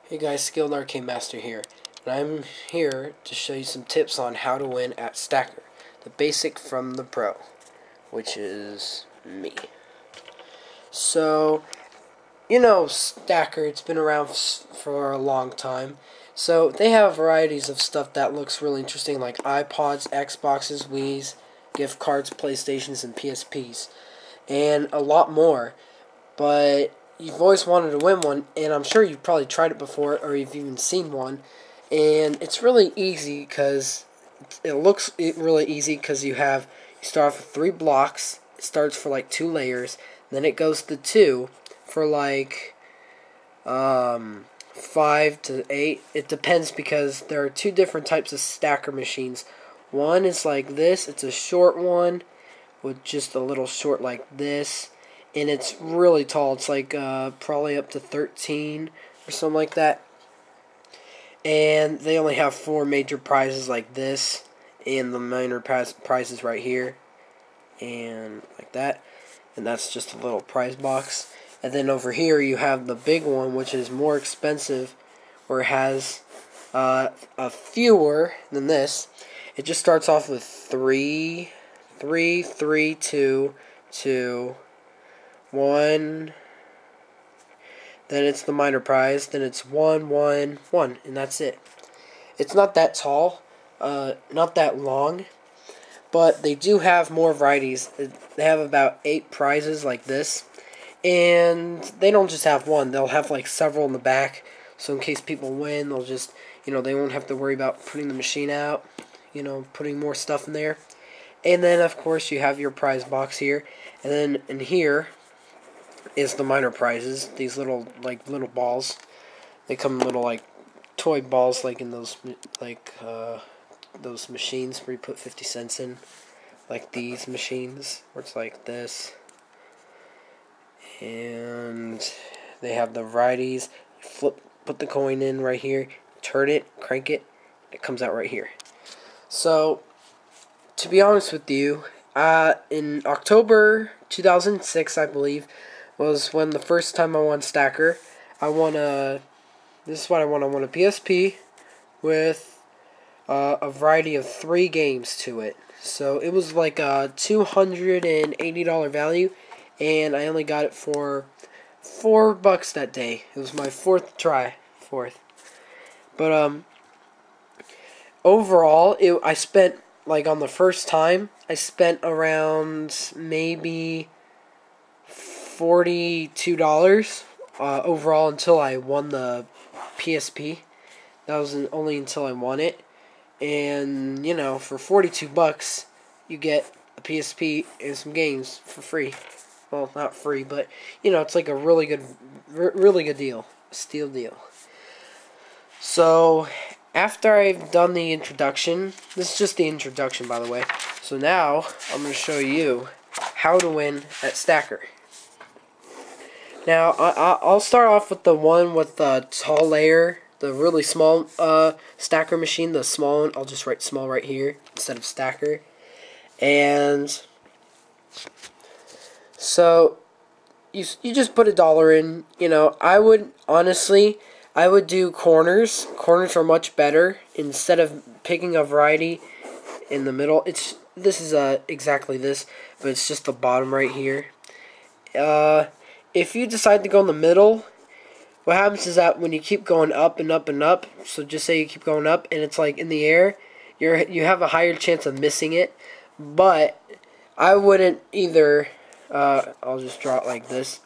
Hey guys, Skilled Arcade Master here, and I'm here to show you some tips on how to win at Stacker, the basic from the pro, which is me. So, you know Stacker, it's been around for a long time, so they have varieties of stuff that looks really interesting, like iPods, Xboxes, Wii's, gift cards, PlayStations, and PSPs, and a lot more, but you've always wanted to win one, and I'm sure you've probably tried it before, or you've even seen one, and it's really easy because it looks really easy because you start off with 3 blocks. It starts for like 2 layers, then it goes to 2 for like 5 to 8. It depends because there are 2 different types of stacker machines. One is like this. It's a short one with just a little short like this. And it's really tall. It's like probably up to 13 or something like that. And they only have 4 major prizes like this, and the minor prizes right here, and like that. And that's just a little prize box. And then over here you have the big one, which is more expensive, where it has a fewer than this. It just starts off with 3, 3, 3, 2, 2. 1, then it's the minor prize, then it's 1, 1, 1, and that's it. It's not that tall, not that long, but they do have more varieties. They have about 8 prizes like this, and they don't just have one, they'll have like several in the back, so in case people win, they'll just, they won't have to worry about putting the machine out, putting more stuff in there. And then, of course, you have your prize box here, and then in here is the minor prizes. These little balls. They come in little like toy balls, like in those those machines where you put 50 cents in, like these machines where it's like this. And they have the varieties. Put the coin in right here, turn it, crank it, it comes out right here. So, to be honest with you, in October 2006, I believe, was when the first time I won Stacker. This is what I won. I won a PSP with a variety of 3 games to it. So it was like a $280 value, and I only got it for $4 that day. It was my 4th try. But overall, I spent, like, on the first time, I spent around maybe $42 overall until I won the PSP. That was only until I won it. And, for $42, you get a PSP and some games for free. Well, not free, but, it's like a really good deal. A steal deal. So, after I've done the introduction, this is just the introduction, by the way. So now, I'm going to show you how to win at Stacker. Now, I'll start off with the one with the tall layer, the really small stacker machine, the small one. I'll just write small right here instead of stacker. And so, you just put $1 in. I would do corners. Corners are much better. Instead of picking a variety in the middle, this is exactly this, but it's just the bottom right here. If you decide to go in the middle, what happens is that when you keep going up and up and up, so just say you keep going up and it's like in the air, you have a higher chance of missing it. But I wouldn't either. I'll just draw it like this.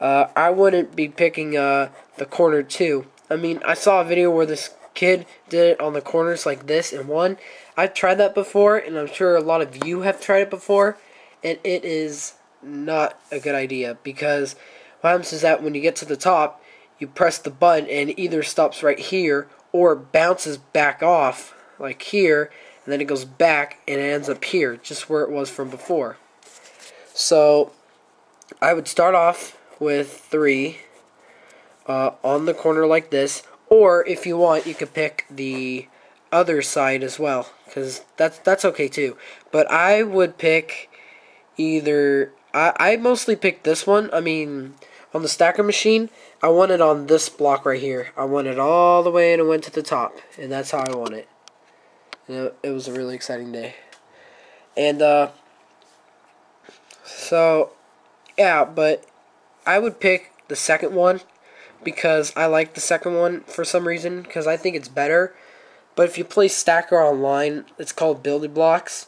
I wouldn't be picking the corner 2. I mean, I saw a video where this kid did it on the corners like this and won. I've tried that before, and I'm sure a lot of you have tried it before, and it is not a good idea, because what happens is that when you get to the top, you press the button and it either stops right here or bounces back off like here, and then it goes back and it ends up here, just where it was from before. So I would start off with 3 on the corner like this, or if you want, you could pick the other side as well, because that's okay too. But I would pick either. I mostly pick this one. I mean, on the stacker machine, I want it on this block right here. I want it all the way and it went to the top, and that's how I want it. And it was a really exciting day. And so yeah, but I would pick the second one because I like the second one for some reason, because I think it's better. But if you play Stacker online, it's called Building Blocks.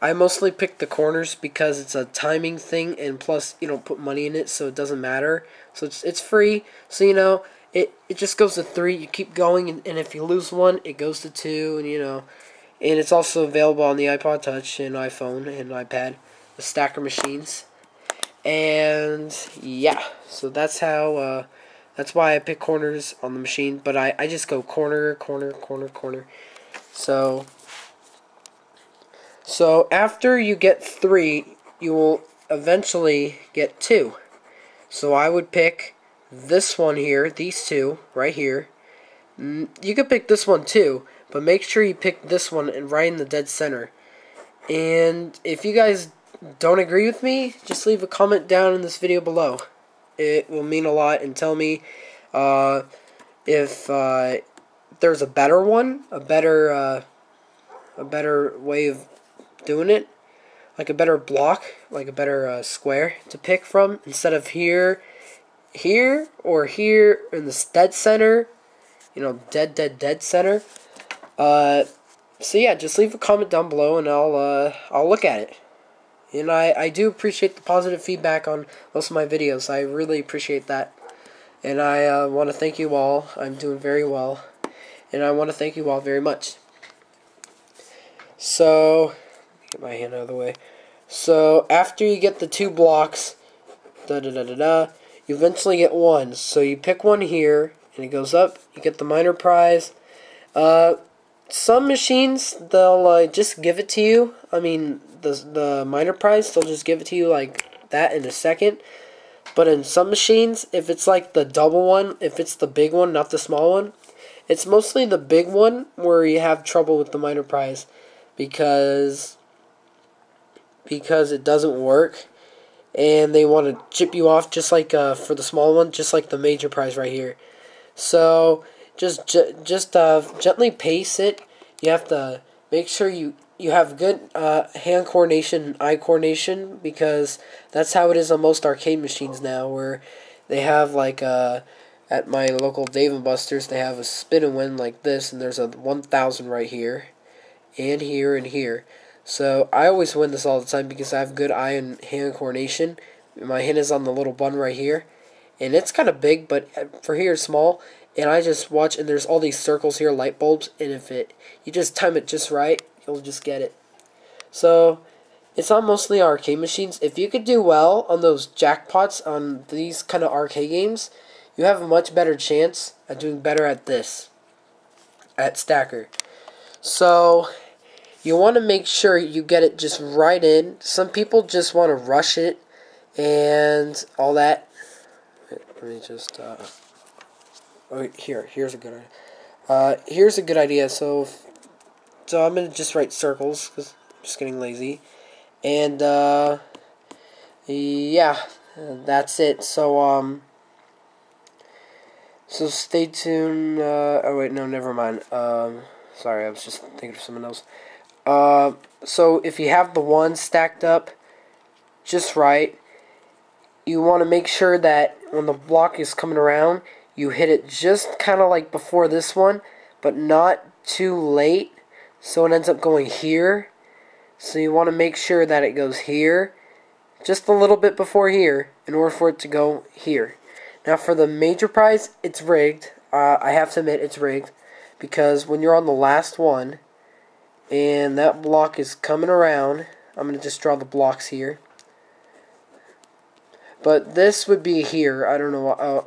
I mostly pick the corners because it's a timing thing, and plus you don't put money in it, so it doesn't matter. So it's free. So it just goes to 3. You keep going, and if you lose one, it goes to 2, and it's also available on the iPod Touch and iPhone and iPad, the stacker machines. And yeah, so that's how. That's why I pick corners on the machine, but I just go corner, corner, corner, corner. So after you get 3, you will eventually get 2. So I would pick this one here, these 2 right here. You could pick this one too, but make sure you pick this one and right in the dead center. And if you guys don't agree with me, just leave a comment down in this video below. It will mean a lot, and tell me if there's a better one, a better way of doing it, like a better block, like a better square to pick from, instead of here, or here in the dead center, dead center. So yeah, just leave a comment down below, and I'll look at it. And I do appreciate the positive feedback on most of my videos. I really appreciate that. And I want to thank you all. I'm doing very well. And I want to thank you all very much. So, get my hand out of the way. So, after you get the 2 blocks, you eventually get 1. So, you pick one here, and it goes up. You get the minor prize. Some machines, they'll just give it to you. I mean, the minor prize, they'll just give it to you like that in a second. But in some machines, if it's like the double one, if it's the big one, not the small one, it's mostly the big one where you have trouble with the minor prize because it doesn't work, and they want to chip you off just like for the small one, just like the major prize right here. So just gently pace it. You have to make sure you have good hand coordination and eye coordination, because that's how it is on most arcade machines now, where they have like at my local Dave & Buster's, they have a spin and win like this, and there's a 1,000 right here, and here, and here. So I always win this all the time because I have good eye and hand coordination. My hand is on the little button right here, and it's kind of big, but for here it's small. And I just watch, and there's all these circles here, light bulbs, and if you just time it just right, you'll just get it. So it's on mostly arcade machines. If you could do well on those jackpots on these kind of arcade games, you have a much better chance at doing better at this, at Stacker. So you want to make sure you get it just right in. Some people just want to rush it and all that. Let me just here's a good idea. Here's a good idea. So I'm gonna just write circles because I'm just getting lazy. And yeah, that's it. So so stay tuned. Oh wait, no, never mind. Sorry, I was just thinking of someone else. So if you have the ones stacked up just right, you want to make sure that when the block is coming around, you hit it just kind of like before this one, but not too late, so it ends up going here. So you want to make sure that it goes here, just a little bit before here, in order for it to go here. Now for the major prize, it's rigged. I have to admit it's rigged, because when you're on the last one, and that block is coming around, I'm going to just draw the blocks here. But this would be here, I don't know,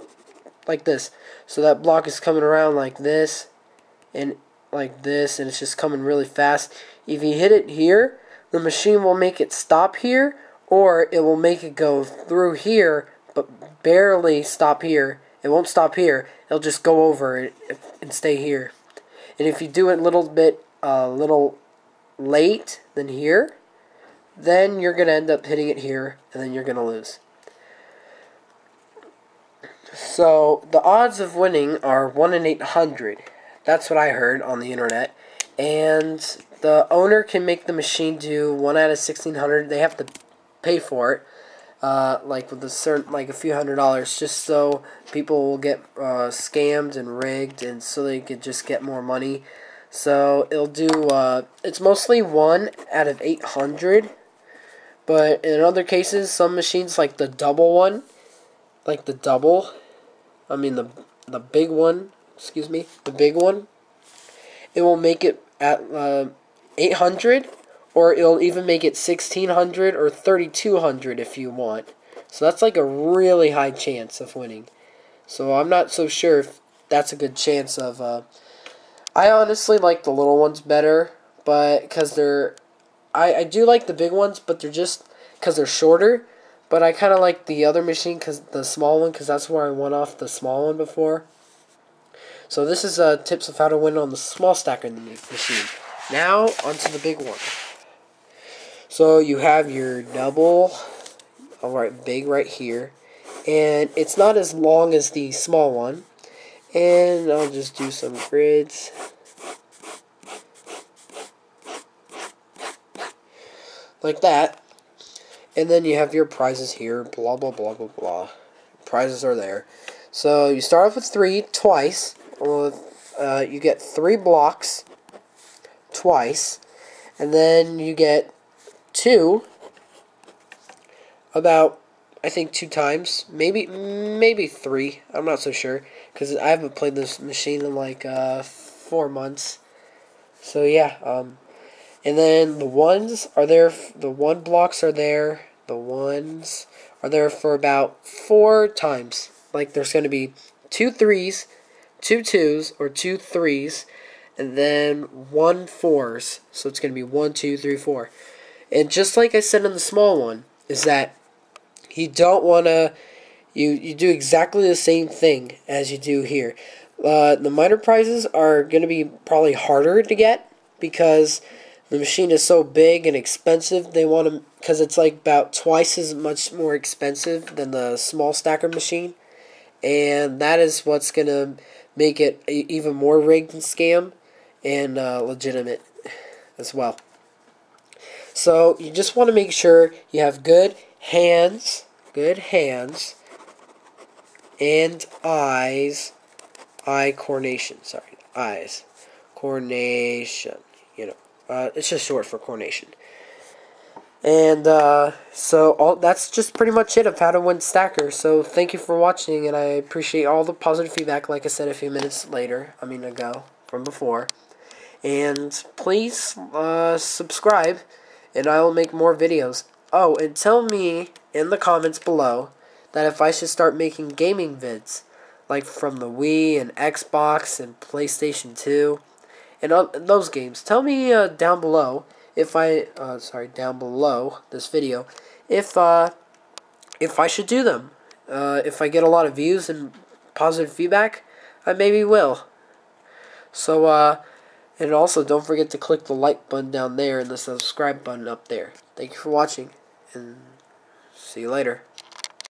like this. So that block is coming around like this, and like this, and it's just coming really fast. If you hit it here, the machine will make it stop here, or it will make it go through here, but barely stop here. It won't stop here. It'll just go over it and stay here. And if you do it a little bit, little late than here, then you're going to end up hitting it here, and then you're going to lose. So the odds of winning are 1 in 800. That's what I heard on the internet. And the owner can make the machine do 1 out of 1,600. They have to pay for it, like with a certain, like a few $100s, just so people will get scammed and rigged, and so they could just get more money. So it'll do. It's mostly 1 out of 800. But in other cases, some machines like the double one, like the double. I mean the big one. Excuse me, the big one. It will make it at 800, or it'll even make it 1,600 or 3,200 if you want. So that's like a really high chance of winning. So I'm not so sure if that's a good chance of. I honestly like the little ones better, but because they're. I do like the big ones, but they're just because they're shorter. But I kind of like the other machine, the small one, because that's where I won off the small one before. So this is tips of how to win on the small stacker machine. Now onto the big one. So you have your double, alright, big right here, and it's not as long as the small one. And I'll just do some grids. Like that. And then you have your prizes here, blah, blah, blah, blah, blah. Prizes are there. So you start off with 3 twice. You get 3 blocks twice. And then you get 2 about, I think, 2 times. Maybe 3. I'm not so sure. Because I haven't played this machine in like 4 months. So yeah, and then the ones are there. The 1 blocks are there. The ones are there for about 4 times. Like there's going to be 2 3s, 2 2s, or 2 3s, and then 1 4s. So it's going to be 1 2 3 4. And just like I said in the small one, is that you don't want to. You do exactly the same thing as you do here. The minor prizes are going to be probably harder to get because the machine is so big and expensive. They want to, because it's like about twice as much more expensive than the small stacker machine, and that is what's going to make it even more rigged and scam and legitimate as well. So you just want to make sure you have good hands, and eye coordination. Sorry, eyes coordination. It's just short for coordination. And so that's just pretty much it of how to win stacker. So thank you for watching, and I appreciate all the positive feedback. Like I said a few minutes ago from before. And please subscribe, and I will make more videos. Oh, and tell me in the comments below that if I should start making gaming vids, like from the Wii and Xbox and PlayStation 2, and those games. Tell me down below down below this video, if I should do them. If I get a lot of views and positive feedback, I maybe will. So, and also don't forget to click the like button down there and the subscribe button up there. Thank you for watching, and see you later.